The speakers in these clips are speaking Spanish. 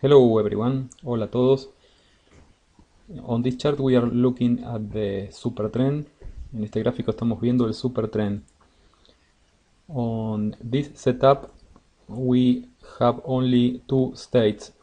Hello everyone, hola a todos. On this chart we are looking at the super trend. En este gráfico estamos viendo el super trend. On this setup we have only two states,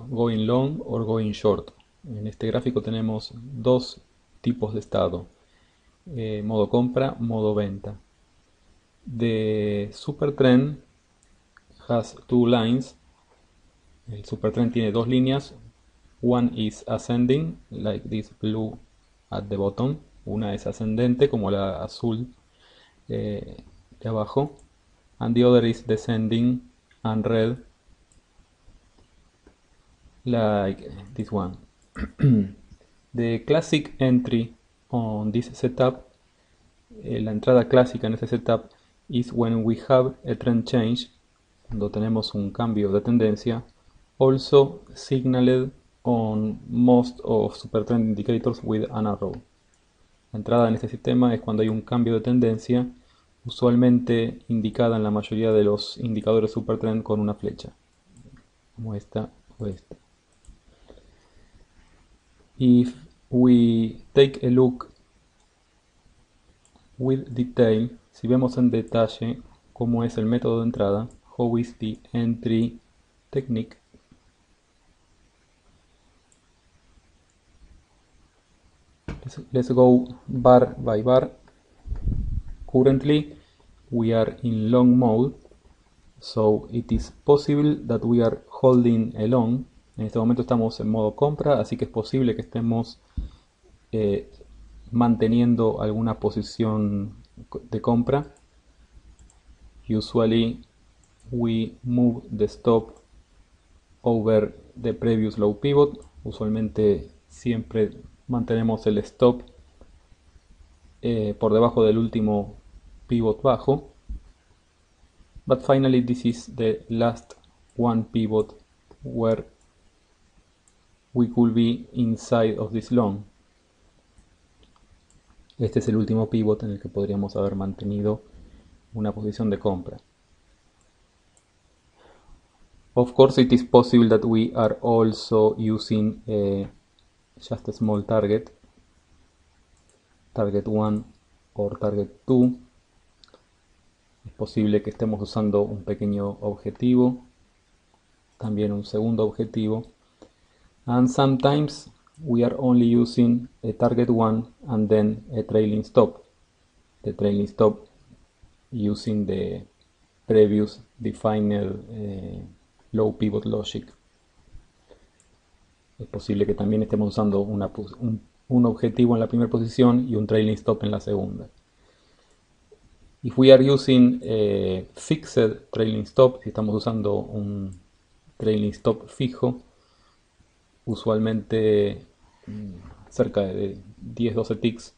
going long or going short. En este gráfico tenemos dos tipos de estado, modo compra, modo venta. The super trend has two lines. El supertrend tiene dos líneas. One is ascending, like this blue at the bottom. Una es ascendente, como la azul de abajo. And the other is descending and red, like this one. The classic entry on this setup, la entrada clásica en este setup, is when we have a trend change, cuando tenemos un cambio de tendencia, also signaled on most of supertrend indicators with an arrow. La entrada en este sistema es cuando hay un cambio de tendencia, usualmente indicada en la mayoría de los indicadores supertrend con una flecha, como esta o esta. If we take a look with detail, si vemos en detalle cómo es el método de entrada, how is the entry technique, let's go bar by bar. Currently we are in long mode, so it is possible that we are holding a long. En este momento estamos en modo compra, así que es posible que estemos manteniendo alguna posición de compra. Usually we move the stop over the previous low pivot. Usualmente siempre mantenemos el stop por debajo del último pivot bajo. But finally this is the last one pivot where we could be inside of this long. Este es el último pivot en el que podríamos haber mantenido una posición de compra. Of course it is possible that we are also using just a small target 1 or target 2. Es posible que estemos usando un pequeño objetivo, también un segundo objetivo. And sometimes we are only using a target 1 and then a trailing stop. The trailing stop using the previous defined low pivot logic. Es posible que también estemos usando un objetivo en la primera posición y un trailing stop en la segunda. If we are using a fixed trailing stop, si estamos usando un trailing stop fijo, usualmente cerca de 10-12 ticks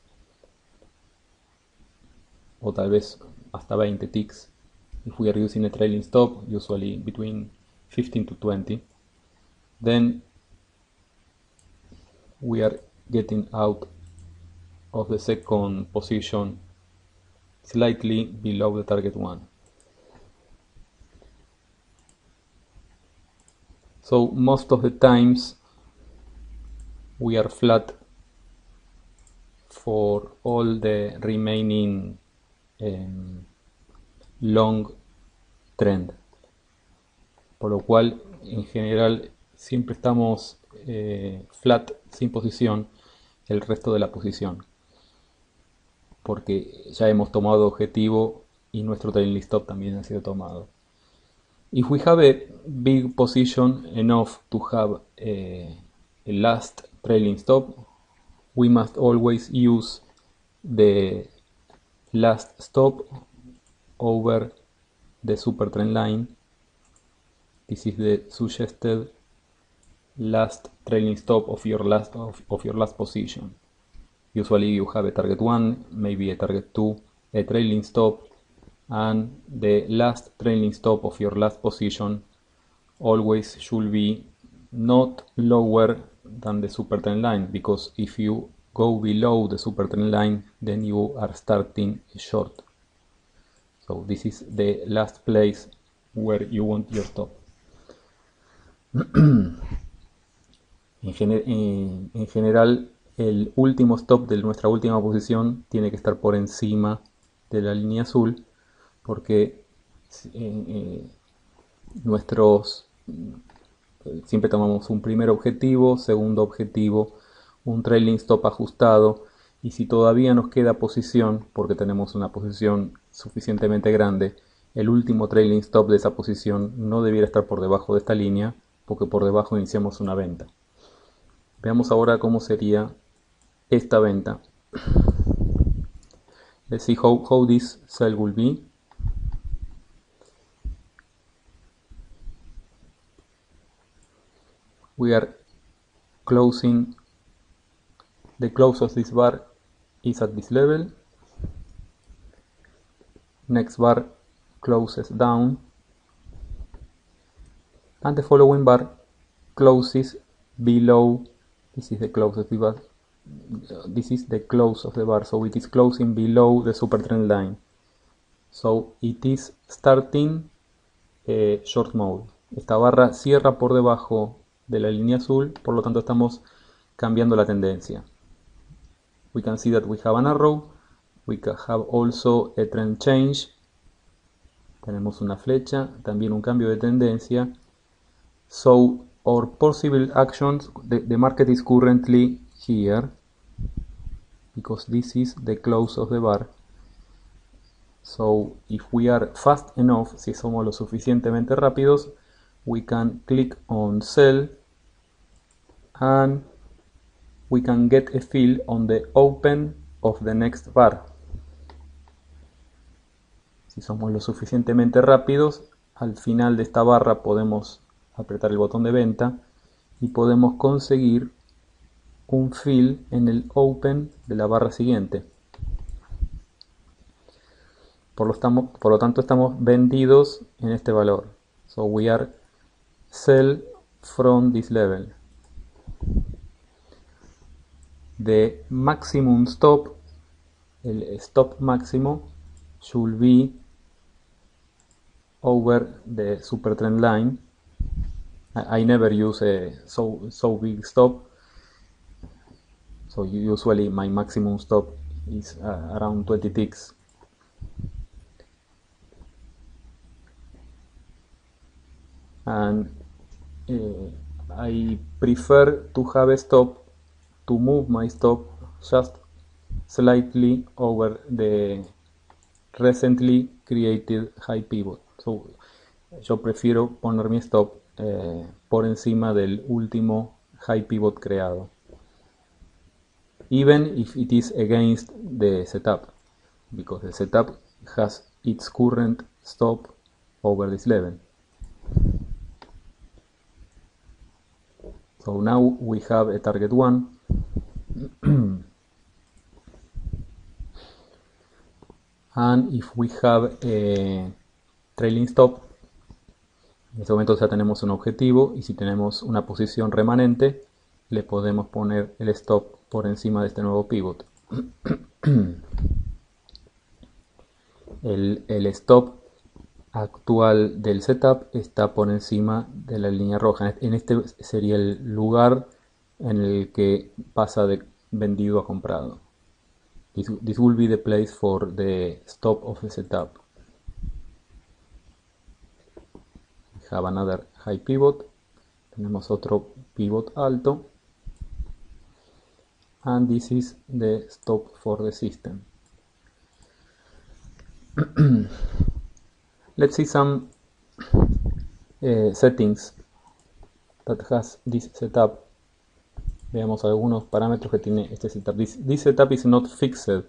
o tal vez hasta 20 ticks. If we are using a trailing stop, usually between 15 to 20, then we are getting out of the second position slightly below the target 1. So most of the times we are flat for all the remaining long trend, por lo cual en general siempre estamos flat, sin posición, el resto de la posición, porque ya hemos tomado objetivo y nuestro trailing stop también ha sido tomado. If we have a big position enough to have a last trailing stop, we must always use the last stop over the super trend line. This is the suggested last trailing stop of your last position. Usually you have a target 1, maybe a target 2, a trailing stop, and the last trailing stop of your last position always should be not lower than the super trend line, because if you go below the super trend line, then you are starting short. So this is the last place where you want your stop. En general, el último stop de nuestra última posición tiene que estar por encima de la línea azul, porque nuestros siempre tomamos un primer objetivo, segundo objetivo, un trailing stop ajustado, y si todavía nos queda posición, porque tenemos una posición suficientemente grande, el último trailing stop de esa posición no debiera estar por debajo de esta línea, porque por debajo iniciamos una venta. Veamos ahora cómo sería esta venta. Let's see how this sell will be. We are closing, the close of this bar is at this level. Next bar closes down, and the following bar closes below. This is the close of the bar. This is the close of the bar, so it is closing below the super trend line. So it is starting short mode. Esta barra cierra por debajo de la línea azul, por lo tanto estamos cambiando la tendencia. We can see that we have an arrow. We can have also a trend change. Tenemos una flecha, también un cambio de tendencia. So our possible actions, the market is currently here, because this is the close of the bar. So if we are fast enough, si somos lo suficientemente rápidos, we can click on sell and we can get a fill on the open of the next bar. Si somos lo suficientemente rápidos, al final de esta barra podemos apretar el botón de venta y podemos conseguir un fill en el open de la barra siguiente. Por lo tanto estamos vendidos en este valor. So we are sell from this level. The maximum stop, el stop máximo, should be over the super trend line. I never use a so big stop, so usually my maximum stop is around 20 ticks. And I prefer to have a stop, to move my stop just slightly over the recently created high pivot. So, yo prefiero poner mi stop por encima del último high pivot creado, even if it is against the setup, because the setup has its current stop over this level. So now we have a target 1. And if we have a trailing stop, en este momento ya tenemos un objetivo, y si tenemos una posición remanente, le podemos poner el stop por encima de este nuevo pivot. El stop actual del setup está por encima de la línea roja. En este sería el lugar en el que pasa de vendido a comprado. This will be the place for the stop of the setup. We have another high pivot. Tenemos otro pivot alto. And this is the stop for the system. Let's see some settings that has this setup. Veamos algunos parámetros que tiene este setup. This setup is not fixed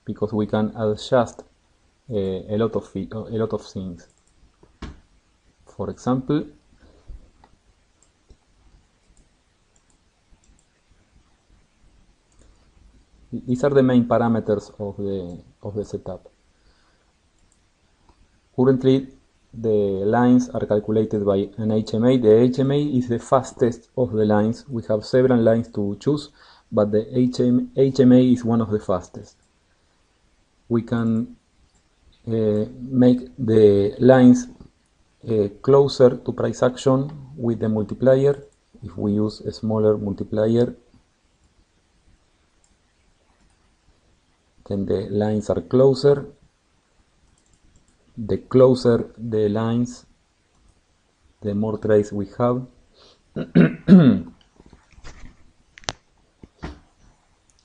because we can adjust a lot of things. For example, these are the main parameters of the setup. Currently, the lines are calculated by an HMA. The HMA is the fastest of the lines. We have several lines to choose, but the HMA is one of the fastest. We can make the lines closer to price action with the multiplier. If we use a smaller multiplier, then the lines are closer. The closer the lines, the more trades we have.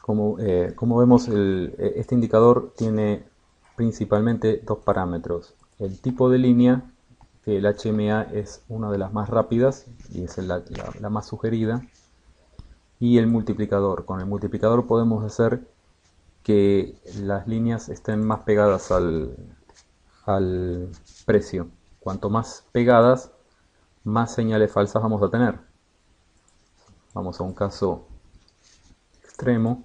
Como vemos, este indicador tiene principalmente dos parámetros: el tipo de línea, que el HMA es una de las más rápidas y es la más sugerida, y el multiplicador. Con el multiplicador podemos hacer que las líneas estén más pegadas al precio. Cuanto más pegadas, más señales falsas vamos a tener. Vamos a un caso extremo.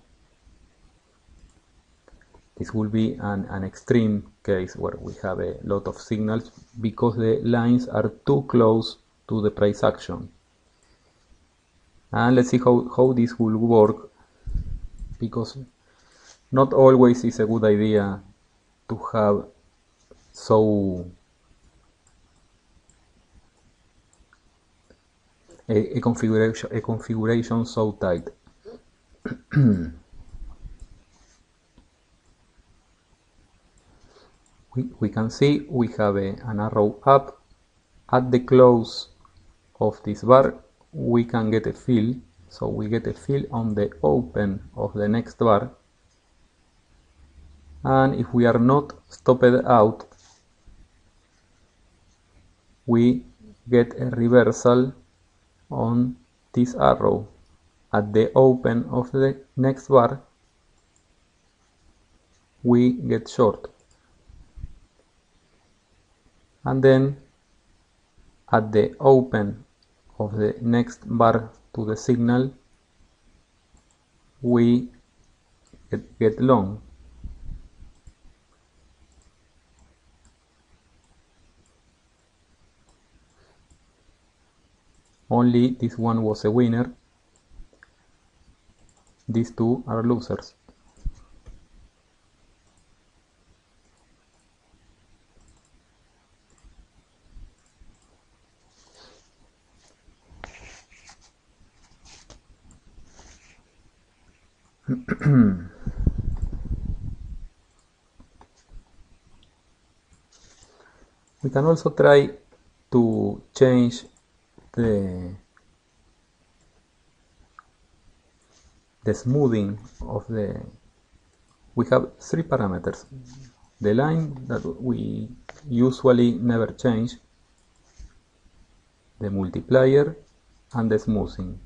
This will be an extreme case where we have a lot of signals because the lines are too close to the price action. And let's see how this will work, because not always is a good idea to have a configuration so tight. We can see we have an arrow up. At the close of this bar, we can get a fill. So we get a fill on the open of the next bar. And if we are not stopped out, we get a reversal on this arrow. At the open of the next bar, we get short. And then at the open of the next bar to the signal, we get long. Only this one was a winner. These two are losers. We can also try to change the smoothing of the. We have three parameters: the line that we usually never change, the multiplier, and the smoothing.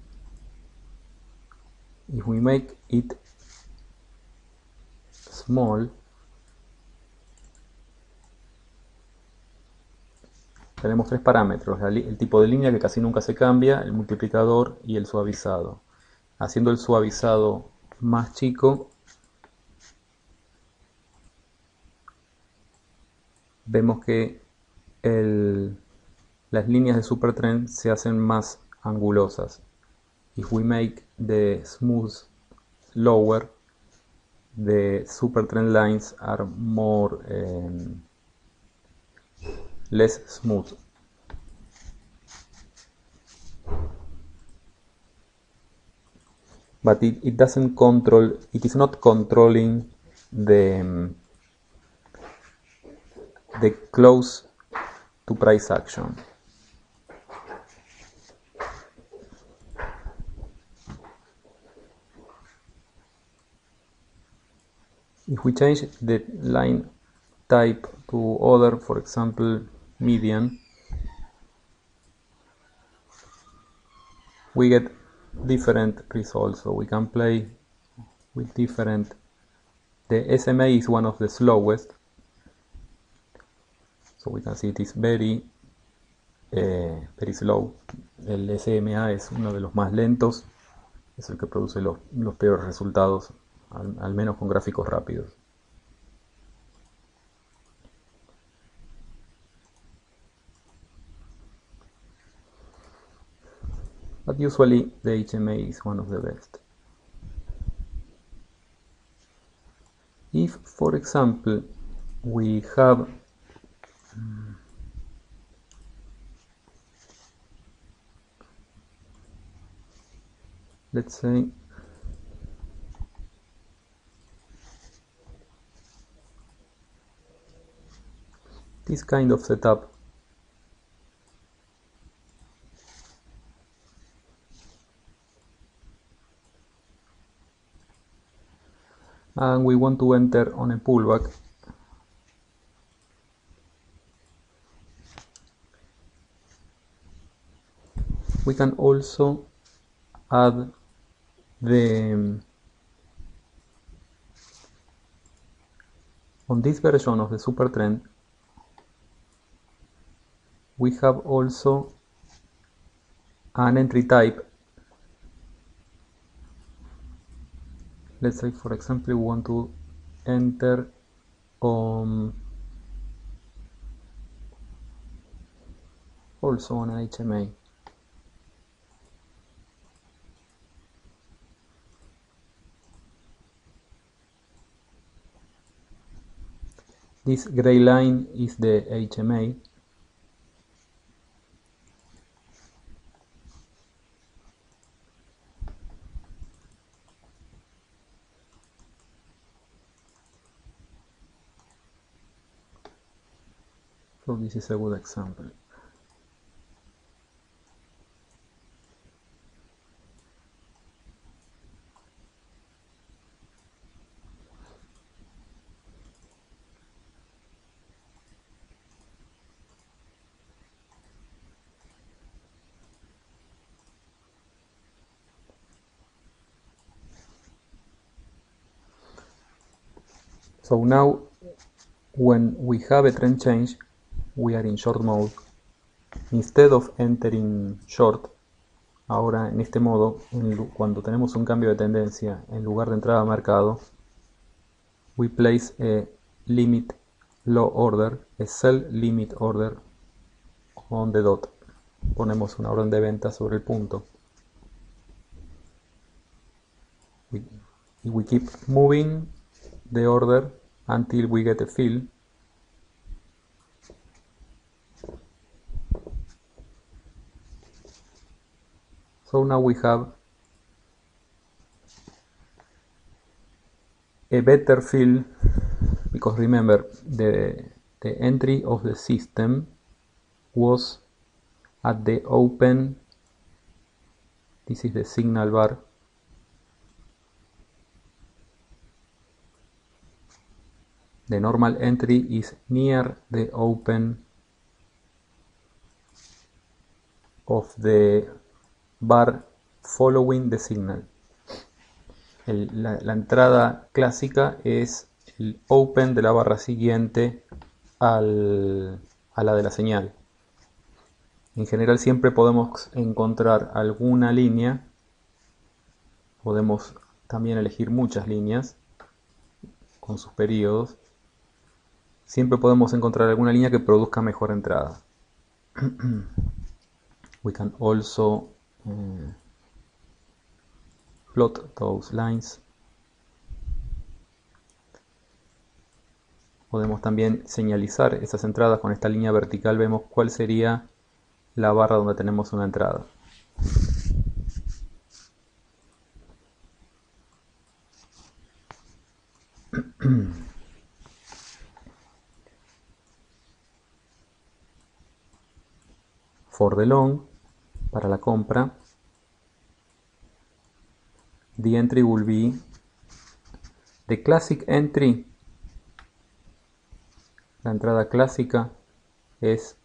If we make it small, tenemos tres parámetros: el tipo de línea, que casi nunca se cambia, el multiplicador y el suavizado. Haciendo el suavizado más chico, vemos que las líneas de supertrend se hacen más angulosas. If we make the smooth lower, the supertrend lines are more less smooth. But it doesn't control, it is not controlling the close to price action. If we change the line type to other, for example, median, we get different results. So we can play with different. The SMA is one of the slowest, so we can see it is very slow. El SMA es uno de los más lentos, es el que produce los peores resultados, al menos con gráficos rápidos. But usually the HMA is one of the best. If, for example, we have let's say this kind of setup. And we want to enter on a pullback. We can also add the on this version of the super trend we have also an entry type. Let's say, for example, we want to enter on also on HMA. This gray line is the HMA. So this is a good example. So now when we have a trend change, we are in short mode. Instead of entering short, ahora en este modo, cuando tenemos un cambio de tendencia, en lugar de entrada a mercado, we place a limit low order, a sell limit order on the dot. Ponemos una orden de venta sobre el punto. We keep moving the order until we get a fill. So now we have a better fill, because remember the entry of the system was at the open. This is the signal bar. The normal entry is near the open of the bar following the signal. La entrada clásica es el open de la barra siguiente a la de la señal. En general siempre podemos encontrar alguna línea, podemos también elegir muchas líneas con sus periodos. Siempre podemos encontrar alguna línea que produzca mejor entrada. We can also plot those lines. Podemos también señalizar esas entradas con esta línea vertical. Vemos cuál sería la barra donde tenemos una entrada. For the long, para la compra, the entry will be the classic entry. La entrada clásica es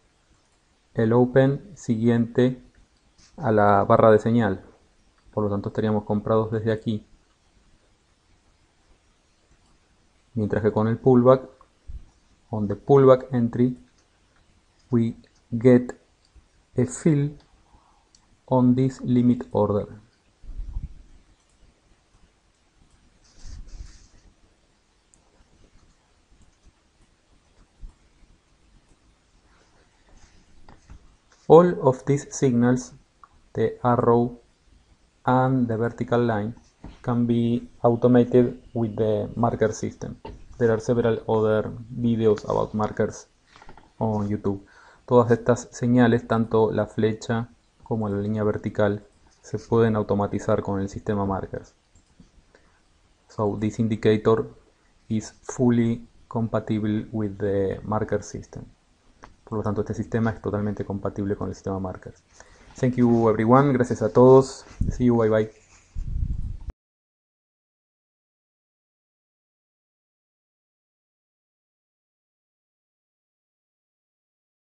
el open siguiente a la barra de señal, por lo tanto estaríamos comprados desde aquí. Mientras que con el pullback, on the pullback entry, we get a fill on this limit order. All of these signals, the arrow and the vertical line, can be automated with the marker system. There are several other videos about markers on YouTube. Todas estas señales, tanto la flecha como la línea vertical, se pueden automatizar con el sistema Markers. So this indicator is fully compatible with the marker system. Por lo tanto, este sistema es totalmente compatible con el sistema Markers. Thank you everyone, gracias a todos. See you, bye bye.